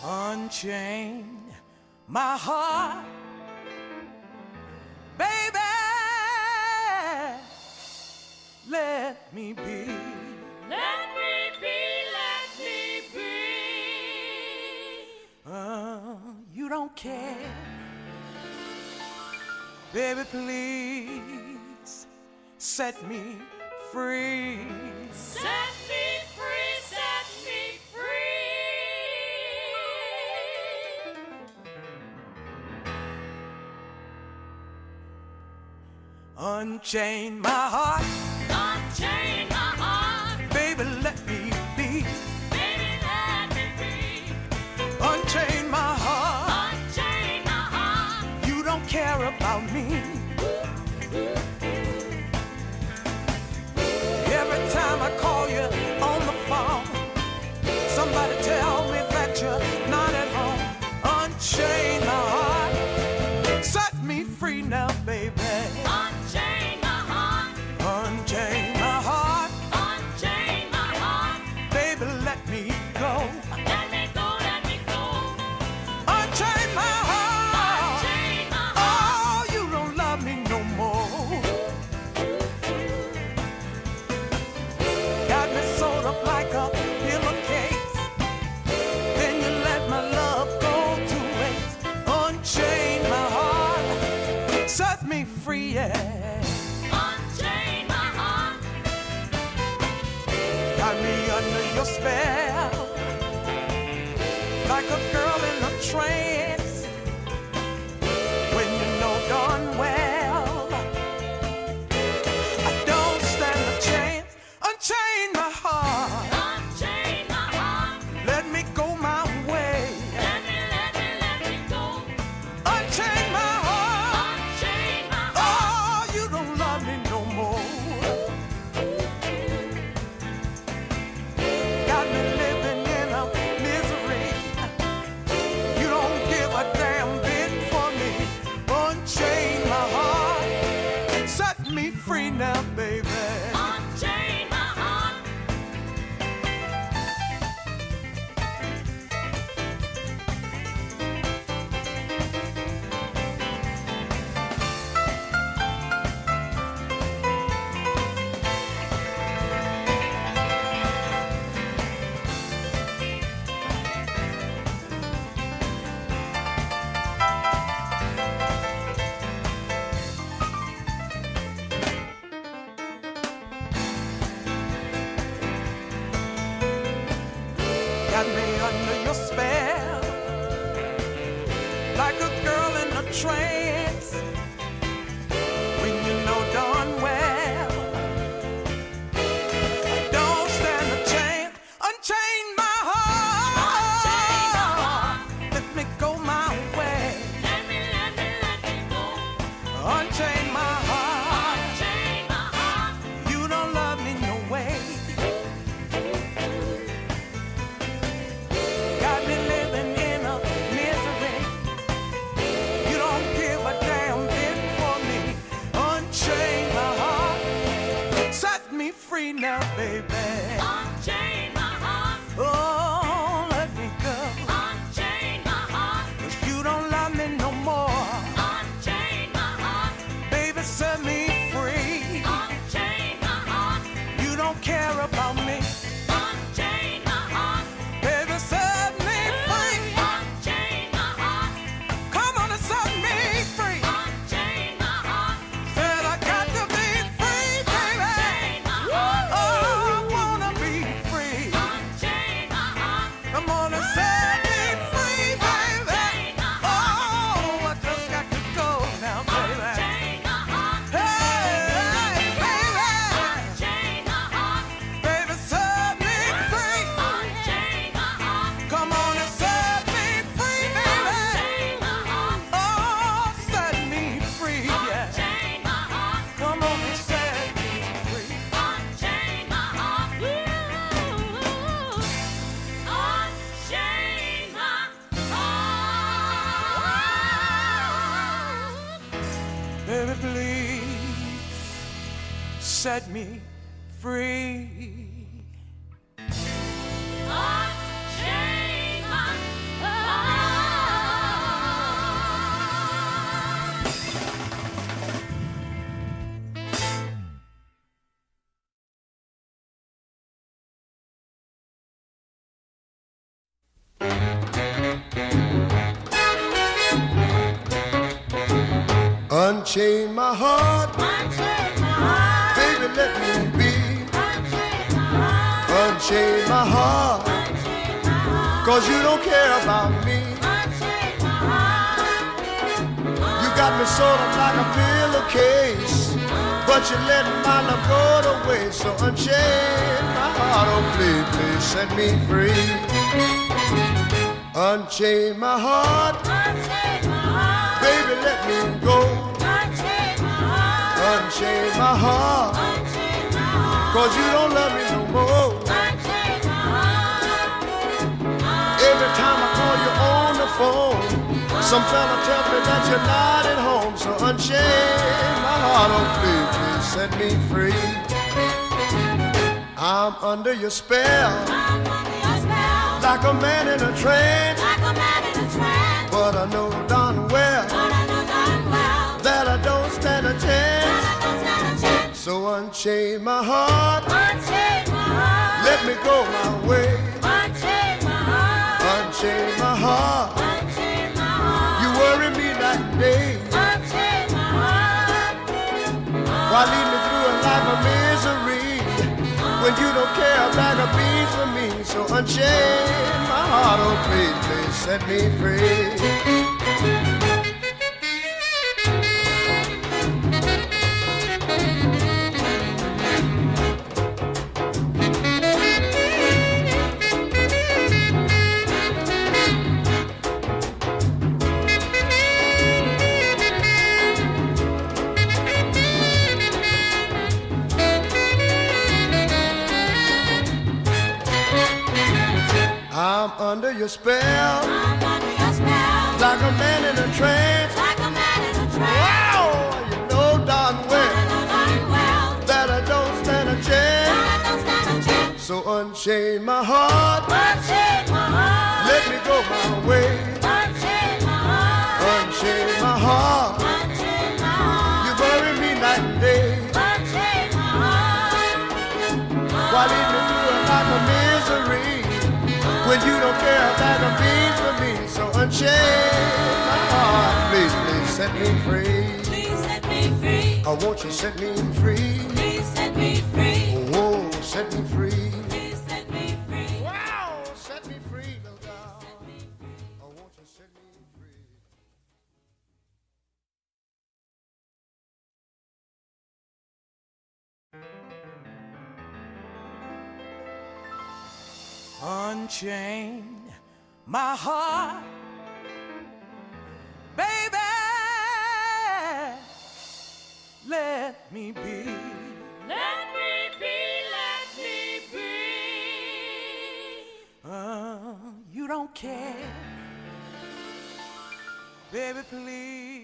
Unchain my heart, baby, let me be. Let me be, let me be. You don't care, baby, please set me free. Set me free, set me free. Unchain my heart, Unchain my heart, baby, let me be. baby, let me be. Unchain my heart, Unchain my heart. you don't care about me. Every time I call you on the phone, somebody tell me that you're not at home. Unchain my heart, set me free now, baby. Unchain my heart, Unchain my heart, unchain my heart. baby, let me go. Let me go, let me go. Unchain my heart, Unchain my heart. oh, you don't love me no more. Got me sewed up like a pillowcase, then you let my love go to waste. Unchain my heart, set me free, yeah. Unchain my heart, Got me under your spell, like a girl in a trance. When you know darn well I don't stand a chance. Unchain my heart, unchain my heart. let me go my way. Let me go. Unchain my heart, Unchain my heart. oh, you don't love me no more. Got me living in a misery. You don't give a damn bit for me. Unchain my heart, set me free now, baby. Unchain my heart. Got me under your spell, like a girl in a trance. When you know darn well I don't stand a chance. Unchain my heart, let me go my way. Let me go. Unchain my heart, Unchain my heart. you don't love me no way. Got me living in a misery. You don't give a damn bit for me. Unchain my heart, set me free now, baby. Unchain my heart. Oh, let me go, Unchain my heart. 'cause you don't love me no more. Unchain my heart. Baby, set me free. Unchain my heart. You don't care about me. Unchain my heart. Baby, set me free. Unchain my heart. Come on and set me free. Unchain my heart. Said I got to be free, baby. Unchain my heart. Oh, I wanna be free. Unchain my heart. Come on and set me free, baby. Unchain my heart. Oh, I just got to go now, baby. Unchain my heart. Hey, baby. Unchain my heart. Baby, set me free. Unchain my heart. Come on and set me free, baby. Unchain my heart. Oh, set me free, yeah. Unchain my heart. Come on and set me free. Unchain my heart. Unchain my heart. Baby, please set me free. Unchain my heart. Unchain my heart, Unchain my heart. baby, let me be. Unchain my heart. Unchain my heart, Unchain my heart. 'cause you don't care about me. Unchain my heart. You got me sort of like a pillowcase, but you let my love go to waste. So unchain my heart, oh please, please set me free. Unchain my heart, Unchain my heart. baby, let me go. Unchain my heart. Unchain my heart, Unchain my heart. 'cause you don't love me no more. Unchain my heart. Every time I call you on the phone, some fella tells me that you're not at home. So unchain my heart, oh please, please set me free. I'm under your spell, I'm under your spell. like a man in a trance. Like a man in a trance. But I know darn well But I know darn well that I don't stand a that chance. I don't stand a chance. So unchain my heart, Unchain my heart. let me go my way. Unchain my heart. Unchain my heart, Unchain my heart. you worry me night and day. Unchain my heart. Why lead me through a life of misery when you don't care a bag of beans for me? So unchain my heart, oh please, please set me free. I'm under your spell, I'm under your spell. like a man in a trance. Like a man in a trance. Wow, you know darn I well know darn well that I don't stand a chance. that I don't stand a chance. So unchain my heart, Unchain my heart. let me go my way. Unchain my heart. Unchain my heart, Unchain my heart. you bury me night and day. Unchain my heart. Why lead me through a life of misery when you don't care a bag of beans for me? So unchain my heart, please, please set me free. Please set me free. Oh, won't you set me free? Please set me free. Oh, set me free. Please set me free. Wow, set me free, little girl. Oh, won't you set me free? Unchain my heart, baby, let me be. Let me be. Let me be. You don't care, baby, please.